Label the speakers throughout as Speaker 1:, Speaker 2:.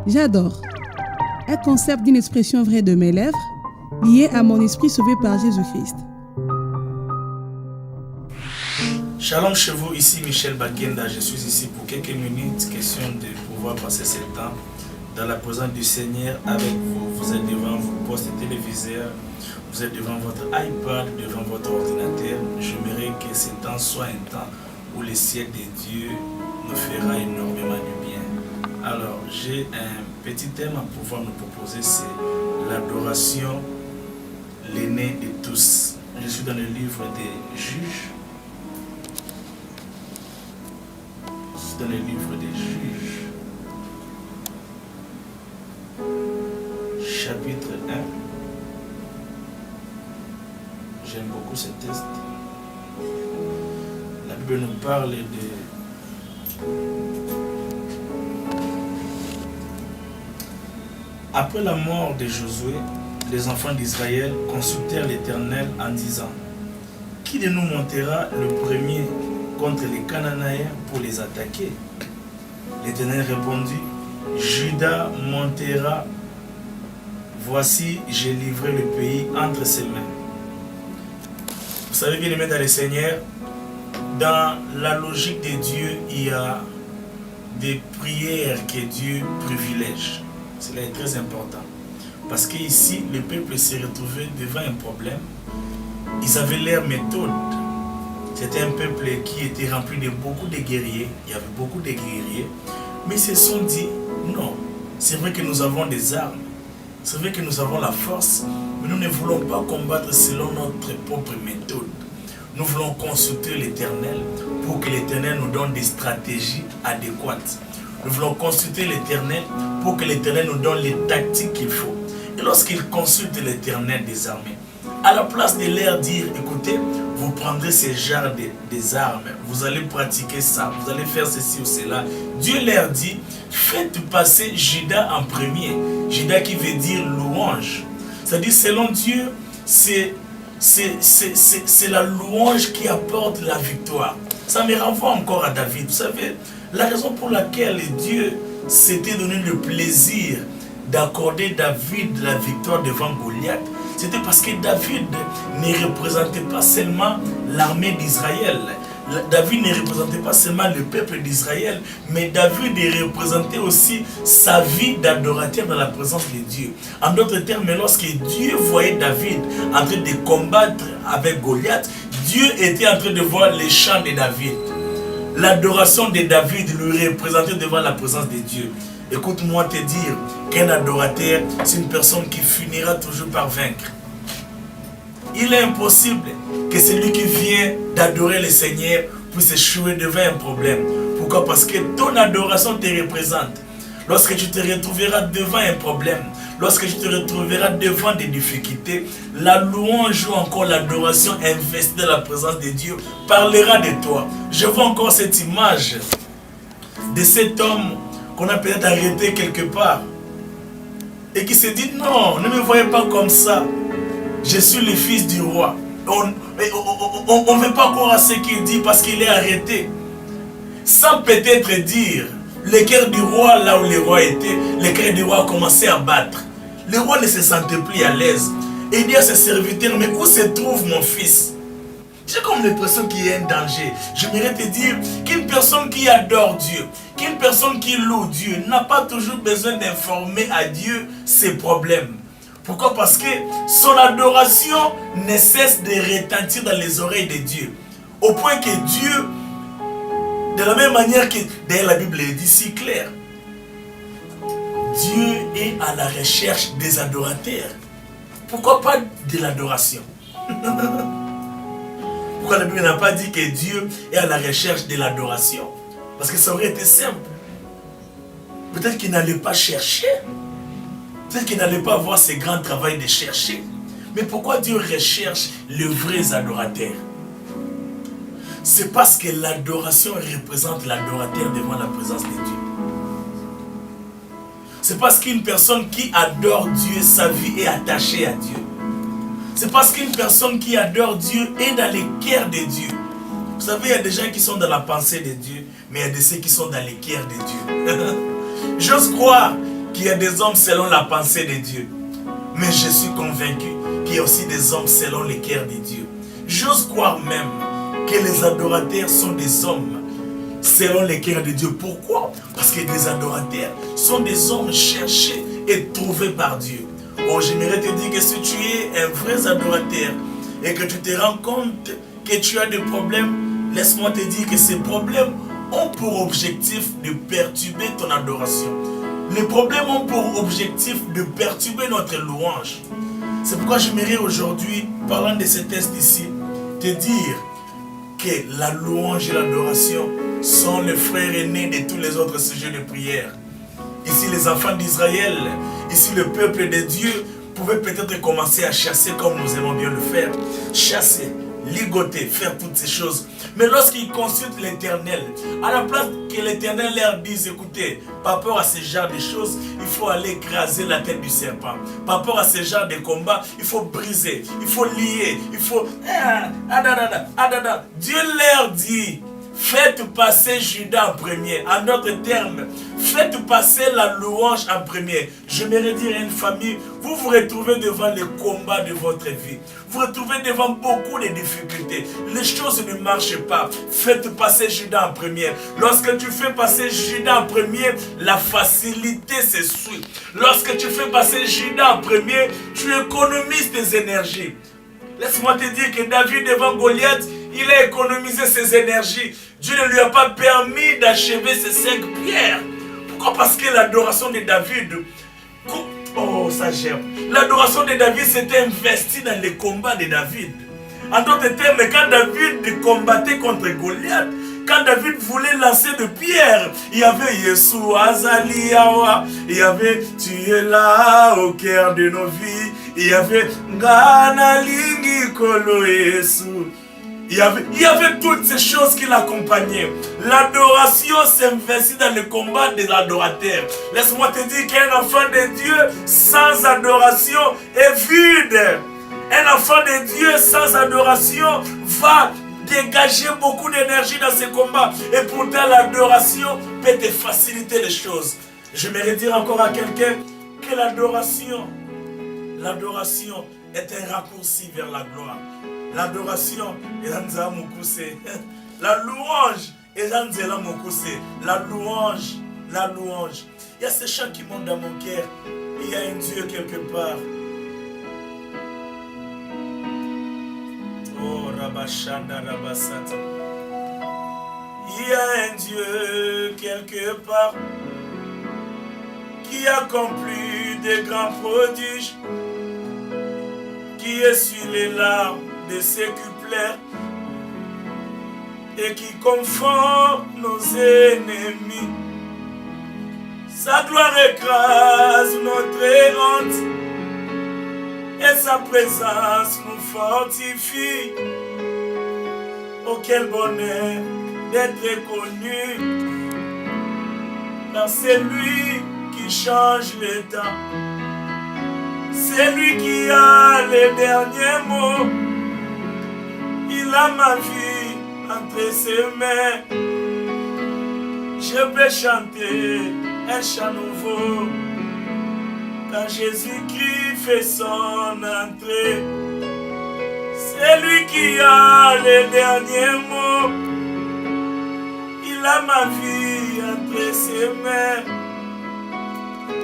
Speaker 1: J'adore. Un concept d'une expression vraie de mes lèvres, liée à mon esprit sauvé par Jésus-Christ.
Speaker 2: Shalom chez vous, ici Michel Bakenda. Je suis ici pour quelques minutes, question de pouvoir passer ce temps dans la présence du Seigneur avec vous. Vous êtes devant vos postes téléviseurs, vous êtes devant votre iPad, devant votre ordinateur. J'aimerais que ce temps soit un temps où le ciel de Dieu nous fera énormément du bien. Alors, j'ai un petit thème à pouvoir nous proposer, c'est l'adoration, l'aîné de tous. Je suis dans le livre des Juges. Dans le livre des Juges, chapitre 1. J'aime beaucoup ce texte. La Bible nous parle de... Après la mort de Josué, les enfants d'Israël consultèrent l'Éternel en disant: qui de nous montera le premier contre les Cananéens pour les attaquer? L'Éternel répondit: Juda montera. Voici, j'ai livré le pays entre ses mains. Vous savez, bien aimés dans le Seigneur, dans la logique de Dieu, il y a des prières que Dieu privilège. Cela est très important. Parce qu'ici, le peuple s'est retrouvé devant un problème. Ils avaient leur méthode. C'était un peuple qui était rempli de beaucoup de guerriers. Il y avait beaucoup de guerriers. Mais ils se sont dit, non, c'est vrai que nous avons des armes. C'est vrai que nous avons la force. Mais nous ne voulons pas combattre selon notre propre méthode. Nous voulons consulter l'Éternel pour que l'Éternel nous donne des stratégies adéquates. Nous voulons consulter l'Éternel pour que l'Éternel nous donne les tactiques qu'il faut. Et lorsqu'ils consultent l'Éternel des armées, à la place de leur dire, écoutez, vous prendrez ces genres des armes, vous allez pratiquer ça, vous allez faire ceci ou cela. Dieu leur dit, faites passer Juda en premier. Juda qui veut dire louange. C'est-à-dire, selon Dieu, c'est la louange qui apporte la victoire. Ça me renvoie encore à David. Vous savez, la raison pour laquelle Dieu s'était donné le plaisir d'accorder David la victoire devant Goliath, c'était parce que David ne représentait pas seulement l'armée d'Israël. David ne représentait pas seulement le peuple d'Israël, mais David représentait aussi sa vie d'adorateur dans la présence de Dieu. En d'autres termes, lorsque Dieu voyait David en train de combattre avec Goliath, Dieu était en train de voir les chants de David. L'adoration de David lui représentait devant la présence de Dieu. Écoute-moi te dire qu'un adorateur, c'est une personne qui finira toujours par vaincre. Il est impossible que celui qui vient d'adorer le Seigneur puisse échouer devant un problème. Pourquoi? Parce que ton adoration te représente. Lorsque tu te retrouveras devant un problème, lorsque tu te retrouveras devant des difficultés, la louange ou encore l'adoration investie dans la présence de Dieu parlera de toi. Je vois encore cette image de cet homme qu'on a peut-être arrêté quelque part et qui se dit, non, ne me voyez pas comme ça. Je suis le fils du roi. On ne veut pas croire à ce qu'il dit parce qu'il est arrêté. Sans peut-être dire le cœur du roi, là où le roi était, le cœur du roi a commencé à battre. Le roi ne se sentait plus à l'aise. Et il dit à ses serviteurs, mais où se trouve mon fils? J'ai comme l'impression qu'il y a un danger. J'aimerais te dire qu'une personne qui adore Dieu, qu'une personne qui loue Dieu, n'a pas toujours besoin d'informer à Dieu ses problèmes. Pourquoi? Parce que son adoration ne cesse de retentir dans les oreilles de Dieu. Au point que Dieu, de la même manière que d'ailleurs la Bible est dit si clair, Dieu est à la recherche des adorateurs. Pourquoi pas de l'adoration? Pourquoi la Bible n'a pas dit que Dieu est à la recherche de l'adoration? Parce que ça aurait été simple. Peut-être qu'il n'allait pas chercher. Peut-être qu'il n'allait pas avoir ce grand travail de chercher. Mais pourquoi Dieu recherche les vrais adorateurs? C'est parce que l'adoration représente l'adorateur devant la présence de Dieu. C'est parce qu'une personne qui adore Dieu, sa vie est attachée à Dieu. C'est parce qu'une personne qui adore Dieu est dans le cœur de Dieu. Vous savez, il y a des gens qui sont dans la pensée de Dieu, mais il y a de ceux qui sont dans le cœur de Dieu. J'ose croire qu'il y a des hommes selon la pensée de Dieu. Mais je suis convaincu qu'il y a aussi des hommes selon le cœur de Dieu. J'ose croire même que les adorateurs sont des hommes selon le cœur de Dieu. Pourquoi? Parce que les adorateurs sont des hommes cherchés et trouvés par Dieu. Oh, j'aimerais te dire que si tu es un vrai adorateur et que tu te rends compte que tu as des problèmes, laisse-moi te dire que ces problèmes ont pour objectif de perturber ton adoration. Les problèmes ont pour objectif de perturber notre louange. C'est pourquoi j'aimerais aujourd'hui, parlant de ce texte ici, te dire que la louange et l'adoration sont les frères aînés de tous les autres sujets de prière. Ici, les enfants d'Israël, ici le peuple de Dieu pouvait peut-être commencer à chasser comme nous aimons bien le faire. Chasser, ligoter, faire toutes ces choses. Mais lorsqu'ils consultent l'Éternel, à la place que l'Éternel leur dise, écoutez, par rapport à ce genre de choses, il faut aller écraser la tête du serpent. Par rapport à ce genre de combat, il faut briser, il faut lier, il faut... Dieu leur dit, faites passer Judas en premier. En d'autres termes, faites passer la louange en premier. J'aimerais dire à une famille, vous vous retrouvez devant les combats de votre vie. Vous vous retrouvez devant beaucoup de difficultés. Les choses ne marchent pas. Faites passer Judas en premier. Lorsque tu fais passer Judas en premier, la facilité se suit. Lorsque tu fais passer Judas en premier, tu économises tes énergies. Laisse-moi te dire que David devant Goliath, il a économisé ses énergies. Dieu ne lui a pas permis d'achever ses 5 pierres. Pourquoi? Parce que l'adoration de David, oh ça j'aime. L'adoration de David s'était investie dans les combats de David. En d'autres termes, quand David combattait contre Goliath, quand David voulait lancer de pierres, il y avait Yeshua Azaliawa, il y avait tu es là au cœur de nos vies, il y avait Ngana Lingi Kolo Yesu. Il y avait toutes ces choses qui l'accompagnaient. L'adoration s'investit dans le combat des adorateurs. Laisse-moi te dire qu'un enfant de Dieu sans adoration est vide. Un enfant de Dieu sans adoration va dégager beaucoup d'énergie dans ces combats. Et pourtant l'adoration peut te faciliter les choses. J'aimerais dire encore à quelqu'un que l'adoration est un raccourci vers la gloire. L'adoration est Lanza Mokuse. La louange est Lanza Mokuse. La louange. Il y a ces chants qui montent dans mon cœur. Il y a un Dieu quelque part. Oh Rabashanda Rabasata. Il y a un Dieu quelque part qui accomplit des grands prodiges, qui essuie les larmes de ses cuplets et qui confond nos ennemis. Sa gloire écrase notre honte et sa présence nous fortifie. Oh quel bonheur d'être connu par celui qui change le temps. C'est lui qui a les derniers mots. Il a ma vie entre ses mains. Je peux chanter un chant nouveau quand Jésus-Christ fait son entrée. C'est lui qui a les derniers mots. Il a ma vie entre ses mains.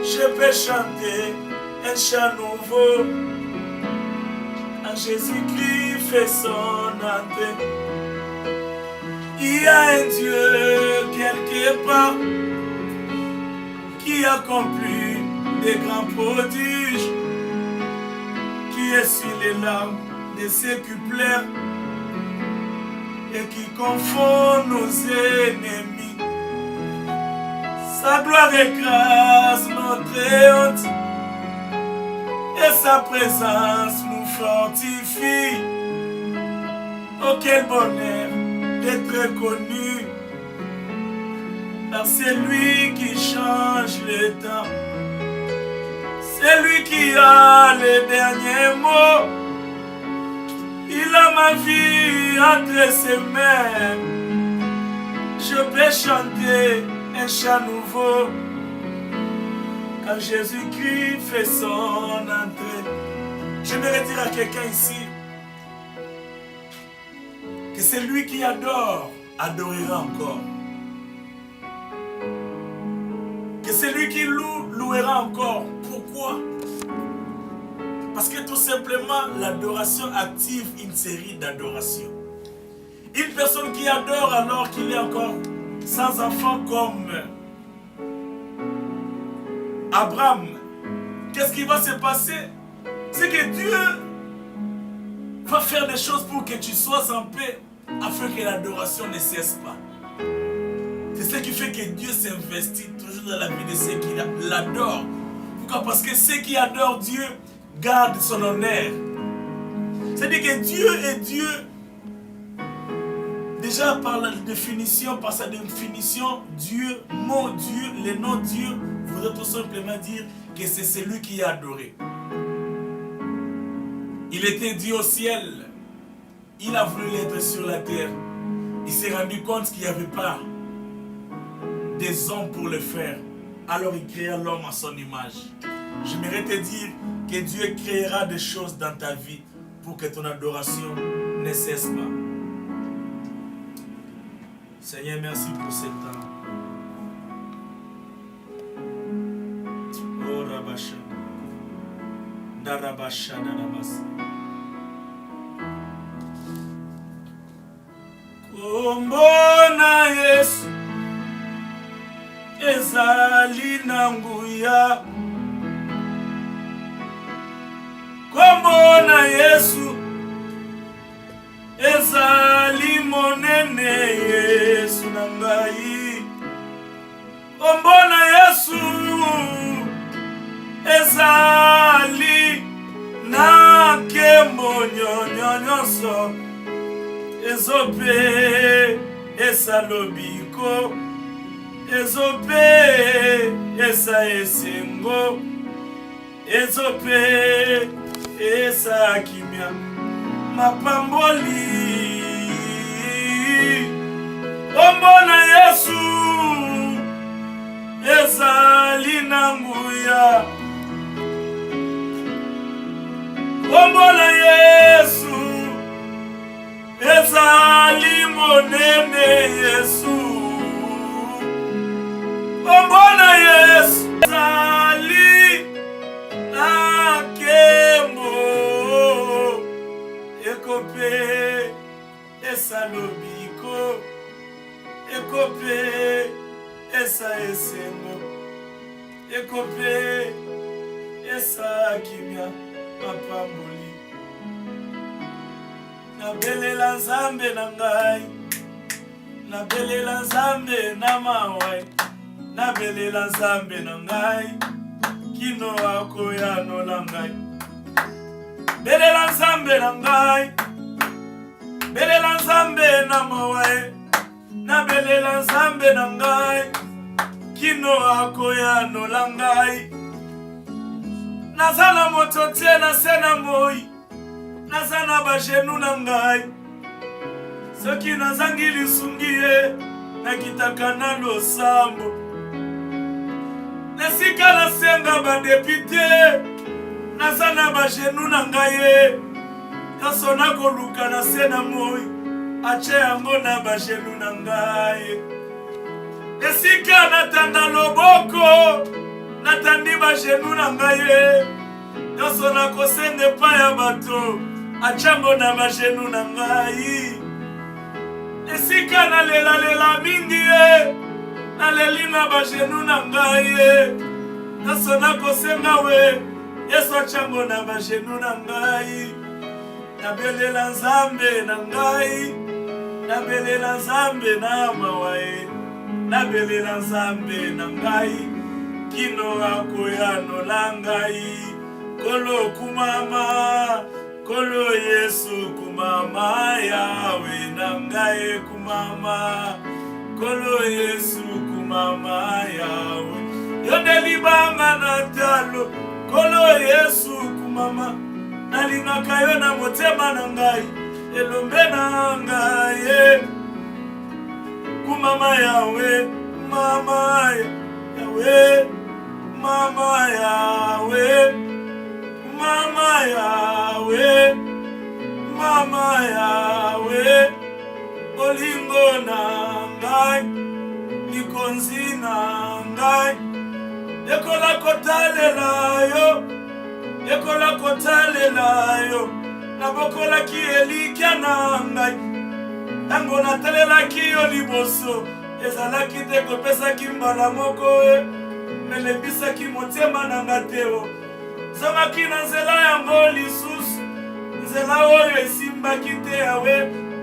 Speaker 2: Je peux chanter un chant nouveau quand Jésus-Christ fait son entrée. Il y a un Dieu quelque part qui accomplit des grands prodiges, qui essuie les larmes de ses cuplets et qui confond nos ennemis. Sa gloire écrase notre honte et sa présence nous fortifie. Oh quel bonheur d'être connu par celui qui change le temps. C'est lui qui a les derniers mots. Il a ma vie entre ses mains. Je peux chanter un chant nouveau quand Jésus-Christ fait son entrée. J'aimerais dire à quelqu'un ici que c'est lui qui adore, adorera encore. Que c'est lui qui loue, louera encore. Pourquoi? Parce que tout simplement, l'adoration active une série d'adorations. Une personne qui adore alors qu'il est encore sans enfant comme Abraham, qu'est-ce qui va se passer? C'est que Dieu va faire des choses pour que tu sois en paix, afin que l'adoration ne cesse pas. C'est ce qui fait que Dieu s'investit toujours dans la vie de ceux qui l'adorent. Pourquoi? Parce que ceux qui adorent Dieu gardent son honneur. C'est-à-dire que Dieu est Dieu. Déjà par la définition, par sa définition, Dieu, mon Dieu, le nom Dieu, voudrait tout simplement dire que c'est celui qui est adoré. Il était Dieu au ciel. Il a voulu l'être sur la terre. Il s'est rendu compte qu'il n'y avait pas des hommes pour le faire. Alors il créa l'homme à son image. J'aimerais te dire que Dieu créera des choses dans ta vie pour que ton adoration ne cesse pas. Seigneur, merci pour ce temps. Oh Rabashana. Darabashana Rabas. Kombona Yesu ezali na nguya. Kombona Yesu ezali monene Yesu na ngai. Kombona Yesu ezali na nkembo nyonso. Ezope esalobiko, ezope esa esengo, ezope esa kimia mapamboli. Kombona Yesu ezali na nguya. Kombona Yesu ezali monene Yesu. Kombona Yesu ezali na nkembo. Ekope esalobiko, ekope esa esengo, ekope esa kimia mapamboli. Nabelela Nzambe na ngai, nabelela Nzambe na mawai, nabelela Nzambe na ngai, kino akoya nola ngai. Belela Nzambe na ngai, belela Nzambe na mawai, nabelela Nzambe na ngai, kino akoya nola ngai. Nazana moto te na sena moi, nazana bajenu na ngai. Soki nazangi lisungi ye, nakitaka na losambo. Nesika nasenga badepite, nazana bajenu na ngai ye. Nyonso nakoluka na sena moi, ache yango na bajenu na ngai. Nesika natanda loboko, natandi bajenu na ngai ye. Nyonso nakosenga epai ya bato, achango na bajenu na ngai. Esika nalela mingi ye, naleli na bajenu na ngai ye. Nyonso nakosenga we, Yesu achango na bajenu na ngai. Nabelela Nzambe na ngai, nabelela Nzambe na mawai, nabelela Nzambe na ngai, kino akoya nola ngai. Kolo kumama, kolo Yesu kumama, Yawe na ngai kumama. Kolo Yesu kumama, Yawe yoneli banga na talo. Kolo Yesu kumama, nalingaka yo na motema na ngai, elombe na ngai. Kumama Yawe, mama Yawe, Mama Yahweh, Mama Yahweh, Mama Yahweh, Olingo na ngai, likonzi na ngai, ekola kotalela yo, ekola kotalela yo, nabokolaki elikya na ngai, tango natalelaki yo liboso, ezalaki te kopesaki mbala moko melebisaki motema na nga te o. Zongaki na nzela yango lisusu, nzela oyo esimbaki te yawe,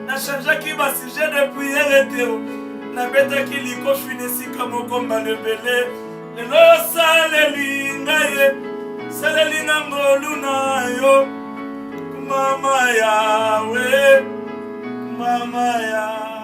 Speaker 2: nachangeaki basuje de priere te o, nabetaki likofi na esika moko mbalebele, lelo osaleli ngai saleli nga ngolu na yo, Mama Yahweh, Mama Yahweh.